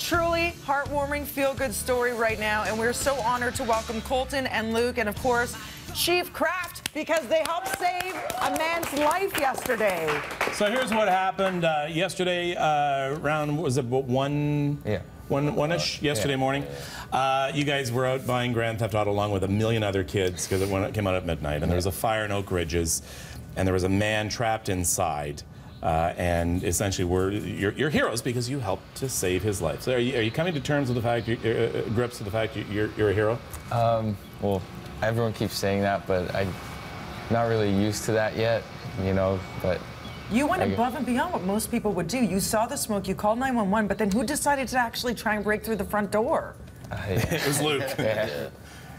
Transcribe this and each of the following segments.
truly heartwarming, feel-good story right now, and we're so honored to welcome Colton and Luke, and of course, Chief Kraft, because they helped save a man's life yesterday. So here's what happened yesterday. Around was it one? Yeah. One-ish yesterday morning. You guys were out buying Grand Theft Auto along with a million other kids because it came out at midnight, and there was a fire in Oak Ridges, and there was a man trapped inside. And essentially, you're heroes because you helped to save his life. So are you coming to terms with the fact, grips with the fact you're a hero? Well, everyone keeps saying that, but I'm not really used to that yet, you know, but... You went above and beyond what most people would do. You saw the smoke, you called 911, but then who decided to actually try and break through the front door? It was Luke.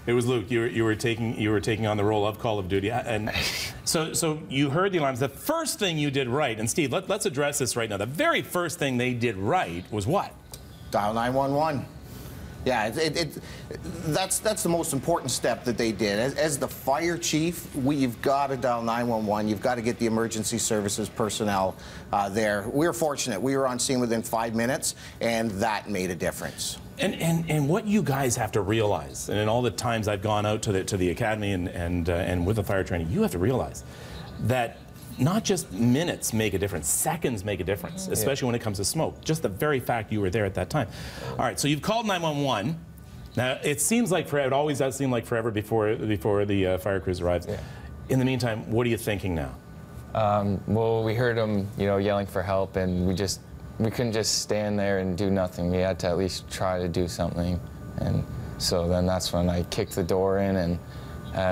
It was Luke. You were taking on the role of Call of Duty, and so you heard the alarms. The first thing you did right, and Steve, let's address this right now. The very first thing they did right was what? Dial 911. Yeah, that's the most important step that they did. As the fire chief, you've got to dial 911. You've got to get the emergency services personnel there. We were fortunate. We were on scene within 5 minutes, and that made a difference. And what you guys have to realize, and in all the times I've gone out to the academy and with the fire training, you have to realize that not just minutes make a difference, seconds make a difference, especially when it comes to smoke. Just the very fact you were there at that time. All right, so you've called 911. Now, it seems like forever, it always does seem like forever before the fire crews arrives. Yeah. In the meantime, what are you thinking now? Well, we heard him, you know, yelling for help, and we couldn't just stand there and do nothing. We had to at least try to do something. And so then that's when I kicked the door in, and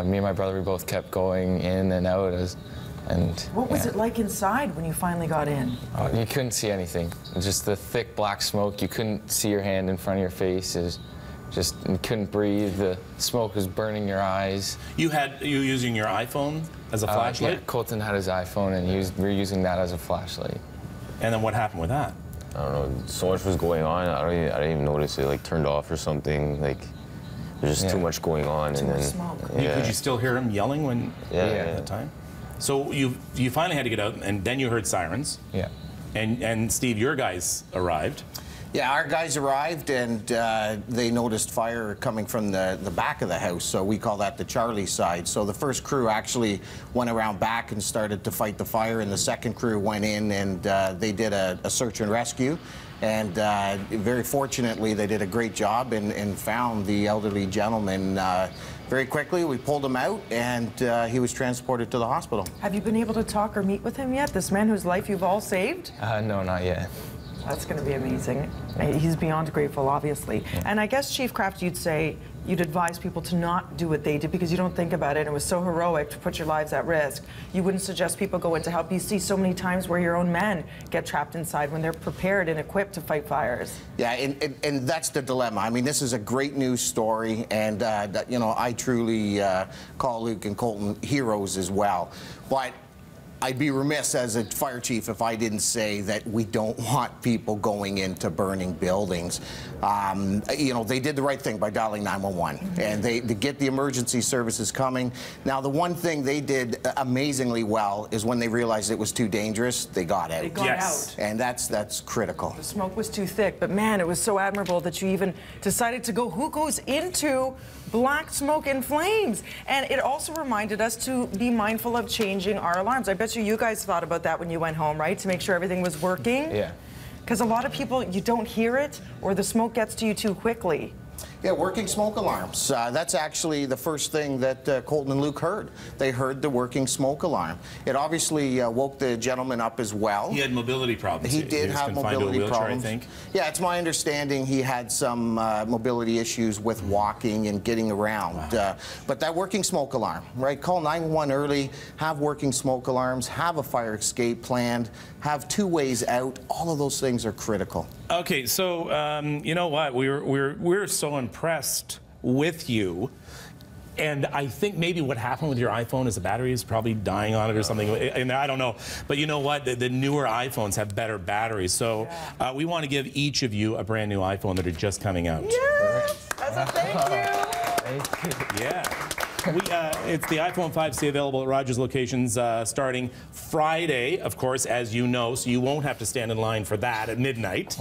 me and my brother, we both kept going in and out. What was it like inside when you finally got in? You couldn't see anything. Just the thick black smoke. You couldn't see your hand in front of your face. You couldn't breathe. The smoke was burning your eyes. You were using your iPhone as a flashlight? Yeah, Colton had his iPhone, and we were using that as a flashlight. And then what happened with that? I don't know. So much was going on. I didn't even notice it like turned off or something. Like there's just too much going on. Too much smoke. Could you still hear him yelling when at the time? So you finally had to get out, and then you heard sirens. Yeah. And Steve, your guys arrived. Yeah, our guys arrived, and they noticed fire coming from the back of the house, so we call that the Charlie side. So the first crew actually went around back and started to fight the fire, and the second crew went in, and they did a search and rescue. And very fortunately, they did a great job and found the elderly gentleman very quickly. We pulled him out, and he was transported to the hospital. Have you been able to talk or meet with him yet, this man whose life you've all saved? No, not yet. That's going to be amazing. He's beyond grateful, obviously. And I guess, Chief Kraft, you'd advise people to not do what they did because you don't think about it. It was so heroic to put your lives at risk. You wouldn't suggest people go in to help. You see so many times where your own men get trapped inside when they're prepared and equipped to fight fires. Yeah, and that's the dilemma. I mean, this is a great news story, and you know, I truly call Luke and Colton heroes as well. But I'd be remiss as a fire chief if I didn't say that we don't want people going into burning buildings. You know, they did the right thing by dialing 911, and they get the emergency services coming. Now, the one thing they did amazingly well is when they realized it was too dangerous, they got out. They got out. And that's critical. The smoke was too thick, but man, it was so admirable that you even decided to go, who goes into black smoke and flames? And it also reminded us to be mindful of changing our alarms. I bet you guys thought about that when you went home, right? To make sure everything was working? Yeah. Because a lot of people, you don't hear it, or the smoke gets to you too quickly. Yeah, working smoke alarms. That's actually the first thing that Colton and Luke heard. They heard the working smoke alarm. It obviously woke the gentleman up as well. He had mobility problems. He did have mobility problems. I think. Yeah, it's my understanding he had some mobility issues with walking and getting around. Wow. But that working smoke alarm, right? Call 911 early, have working smoke alarms, have a fire escape planned, have 2 ways out. All of those things are critical. Okay, so you know what? We're so impressed with you, and I think maybe what happened with your iPhone is the battery is probably dying on it or something, and I don't know. But you know what? The newer iPhones have better batteries, so we want to give each of you a brand new iPhone that are just coming out. Yes! As a thank you! Thank you. Yeah. It's the iPhone 5C available at Rogers locations starting Friday, of course, as you know, so you won't have to stand in line for that at midnight.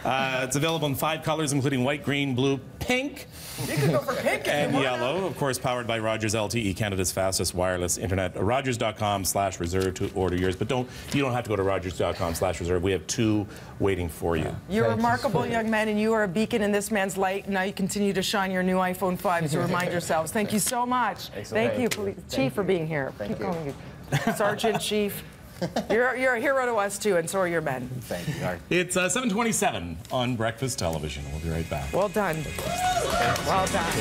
It's available in 5 colors, including white, green, blue, pink, You can go for pink and yellow. Of course, powered by Rogers LTE, Canada's fastest wireless internet. Rogers.com/reserve to order yours, but you don't have to go to Rogers.com/reserve. We have 2 waiting for you. You're a remarkable young man, and you are a beacon in this man's light. Now you continue to shine your new iPhone 5 to remind yourselves. Thank you so much. Thank you, Chief, for being here. Keep calling you Sergeant, Chief. You're a hero to us, too, and so are your men. Thank you. It's 7:27 on Breakfast Television. We'll be right back. Well done. Well done.